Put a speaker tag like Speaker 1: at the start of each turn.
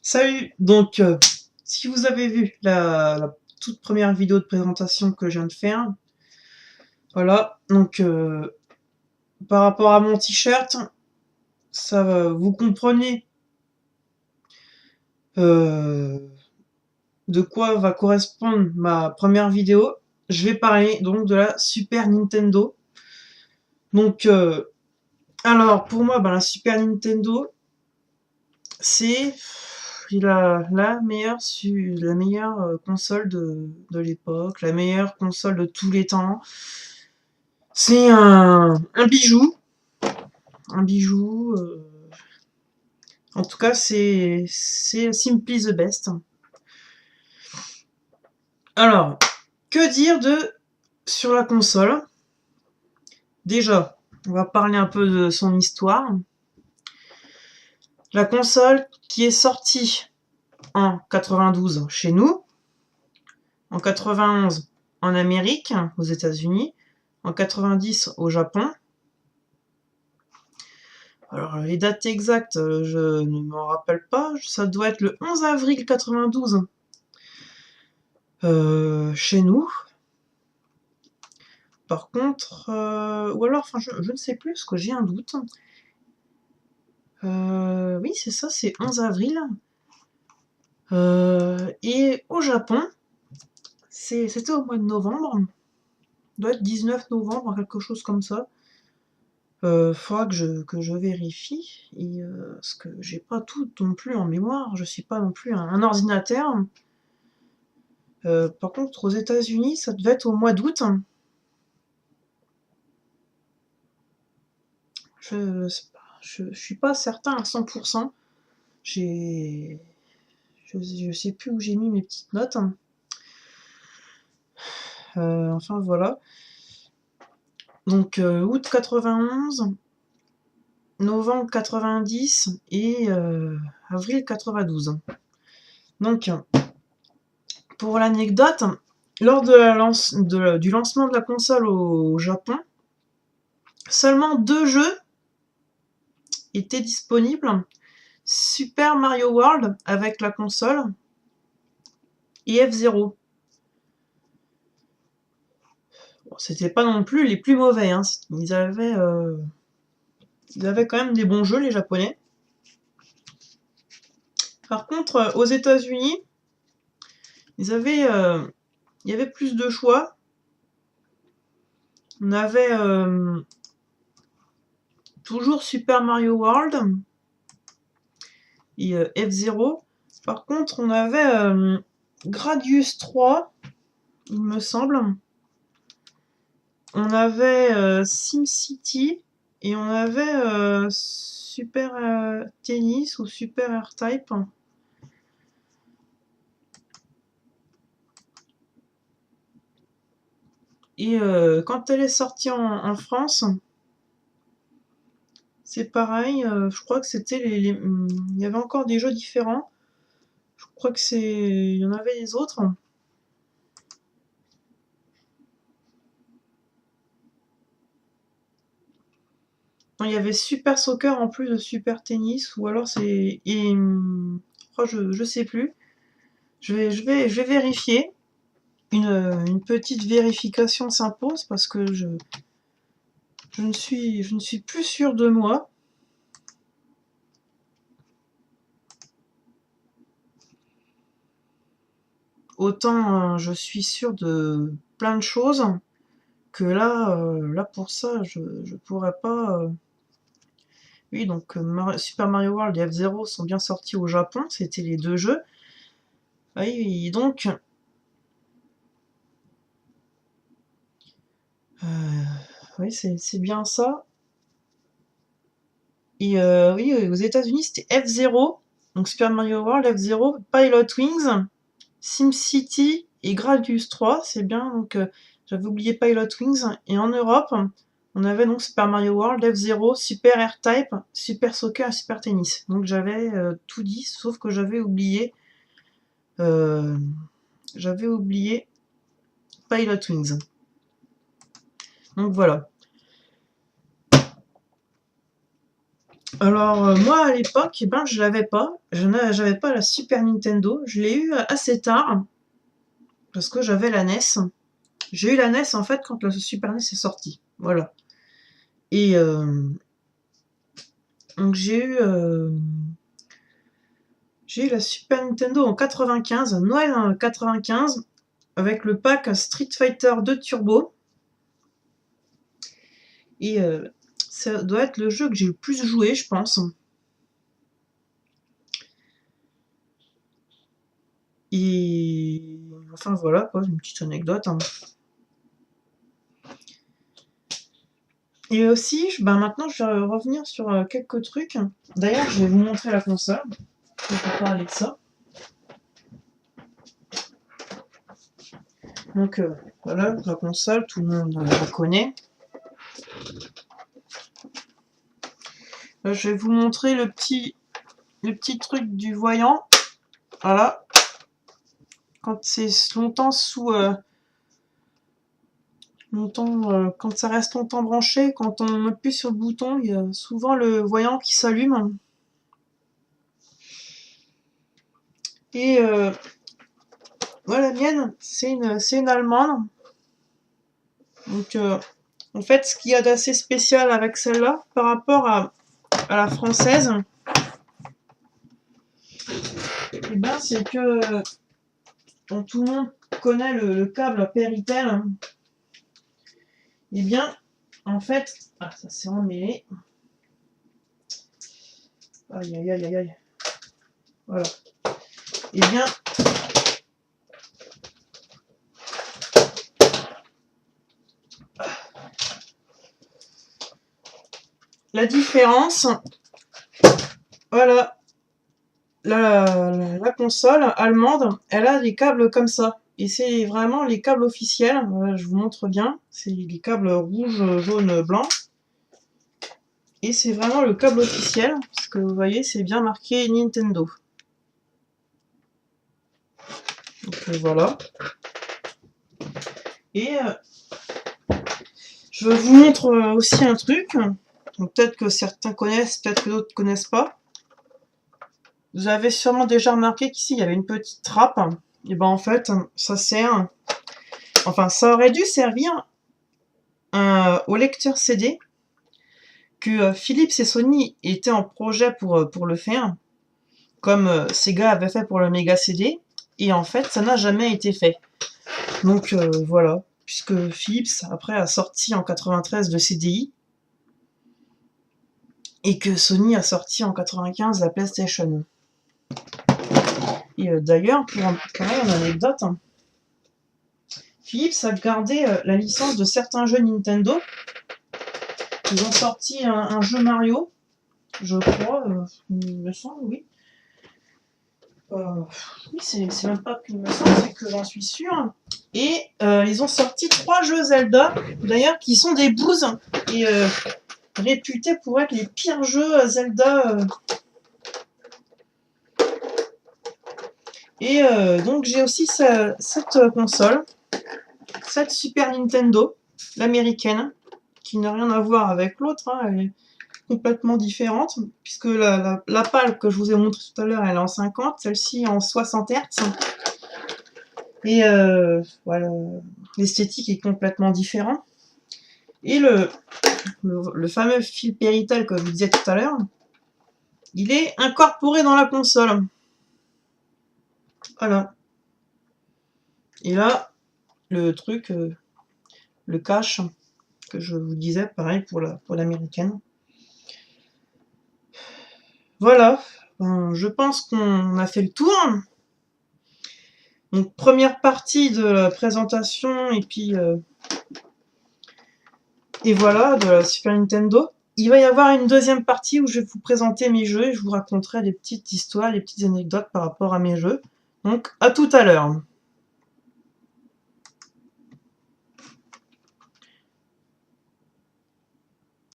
Speaker 1: Salut! Si vous avez vu la toute première vidéo de présentation que je viens de faire, voilà, par rapport à mon t-shirt, vous comprenez euh, de quoi va correspondre ma première vidéo. Je vais parler donc de la Super Nintendo. Donc, alors pour moi, la Super Nintendo, c'est la meilleure console de l'époque, la meilleure console de tous les temps. C'est un bijou. Un bijou. En tout cas, c'est simply the best. Alors, que dire sur la console? Déjà, on va parler un peu de son histoire. La console qui est sortie en 92 chez nous, en 91 en Amérique, aux États-Unis, en 90 au Japon. Alors les dates exactes, je ne m'en rappelle pas, ça doit être le 11 avril 92 chez nous. Par contre, ou alors, enfin je ne sais plus, parce que j'ai un doute. Oui, c'est ça, c'est 11 avril. Et au Japon, c'était au mois de novembre. Doit être 19 novembre, quelque chose comme ça. Faudra que je vérifie. Parce que j'ai pas tout non plus en mémoire. Je suis pas non plus un ordinateur. Par contre, aux États-Unis, ça devait être au mois d'août. Je suis pas certain à 100%. Je sais plus où j'ai mis mes petites notes. Enfin voilà. Donc août 91, novembre 90 et avril 92. Donc pour l'anecdote, lors du lancement de la console au Japon, seulement 2 jeux étaient disponibles. Super Mario World avec la console et F-Zero. Bon, c'était pas non plus les plus mauvais, hein. Ils avaient quand même des bons jeux, les Japonais. Par contre, aux États-Unis, il y avait plus de choix. On avait toujours Super Mario World et F-Zero. Par contre, on avait Gradius 3, il me semble. On avait SimCity et on avait Super Tennis ou Super R-Type. Et quand elle est sortie en France, c'est pareil. Je crois que c'était il y avait encore des jeux différents. Je crois que il y en avait les autres. Non, il y avait Super Soccer en plus de Super Tennis, ou alors je sais plus. Je vais vérifier. Une petite vérification s'impose parce que je ne suis plus sûre de moi. Autant je suis sûre de plein de choses que là pour ça, je pourrais pas. Oui, donc Super Mario World et F-Zero sont bien sortis au Japon, c'était les 2 jeux. Oui, donc oui, c'est bien ça. Et oui, aux États-Unis, c'était F-Zero, donc Super Mario World, F-Zero, Pilot Wings, SimCity et Gradius 3, c'est bien. Donc j'avais oublié Pilot Wings. Et en Europe, on avait donc Super Mario World, F-Zero, Super R-Type, Super Soccer et Super Tennis. Donc j'avais tout dit, sauf que euh, j'avais oublié Pilot Wings. Donc voilà. Alors, moi, à l'époque, eh ben, je l'avais pas. J'avais pas la Super Nintendo. Je l'ai eu assez tard, parce que j'avais la NES. J'ai eu la NES, en fait, quand la Super NES est sortie. Voilà. Et donc, j'ai eu la Super Nintendo en 95, Noël 95, avec le pack Street Fighter 2 Turbo. Et ça doit être le jeu que j'ai le plus joué, je pense. Et enfin voilà, quoi, une petite anecdote. Hein. Et aussi, ben maintenant, je vais revenir sur quelques trucs. D'ailleurs, je vais vous montrer la console. Je vais parler de ça. Donc voilà, la console, tout le monde la connaît. Là, je vais vous montrer le petit truc du voyant. Voilà. Quand c'est longtemps sous... quand ça reste longtemps branché, quand on appuie sur le bouton, il y a souvent le voyant qui s'allume. Et voilà, la mienne, c'est une allemande. Donc, en fait, ce qu'il y a d'assez spécial avec celle-là, par rapport à la française, eh ben, c'est que tout le monde connaît le câble Péritel. Eh bien, en fait, ça s'est emmêlé. Aïe, aïe, aïe, aïe, aïe. Voilà. Eh bien, la différence, voilà, la console allemande, elle a des câbles comme ça. Et c'est vraiment les câbles officiels. Voilà, je vous montre bien. C'est les câbles rouge, jaune, blanc. Et c'est vraiment le câble officiel. Parce que vous voyez, c'est bien marqué Nintendo. Donc voilà. Et je vous montre aussi un truc. Peut-être que certains connaissent, peut-être que d'autres ne connaissent pas. Vous avez sûrement déjà remarqué qu'ici, il y avait une petite trappe. Et ben en fait, ça sert... Enfin, ça aurait dû servir au lecteur CD que Philips et Sony étaient en projet pour le faire, comme Sega avait fait pour le Mega CD. Et en fait, ça n'a jamais été fait. Donc voilà, puisque Philips, après, a sorti en 93 le CDI, et que Sony a sorti en 95 la PlayStation. Et d'ailleurs, pour pareil, une anecdote, Philips a gardé la licence de certains jeux Nintendo. Ils ont sorti un jeu Mario, je crois, il me semble, oui. Oui, c'est même pas qu'il me semble, c'est que j'en suis sûre. Et ils ont sorti 3 jeux Zelda, d'ailleurs, qui sont des bouses, et réputés pour être les pires jeux Zelda. Et donc j'ai aussi cette console, cette Super Nintendo, l'américaine, qui n'a rien à voir avec l'autre, hein, elle est complètement différente, puisque la PAL que je vous ai montré tout à l'heure, elle est en 50, celle-ci en 60 Hz. Et voilà, l'esthétique est complètement différente. Et le fameux fil Péritel que je vous disais tout à l'heure, il est incorporé dans la console. Voilà. Et là, le truc, le cache que je vous disais, pareil pour l'américaine. Voilà, je pense qu'on a fait le tour. Donc première partie de la présentation et voilà, de la Super Nintendo. Il va y avoir une deuxième partie où je vais vous présenter mes jeux et je vous raconterai des petites histoires, des petites anecdotes par rapport à mes jeux. Donc à tout à l'heure.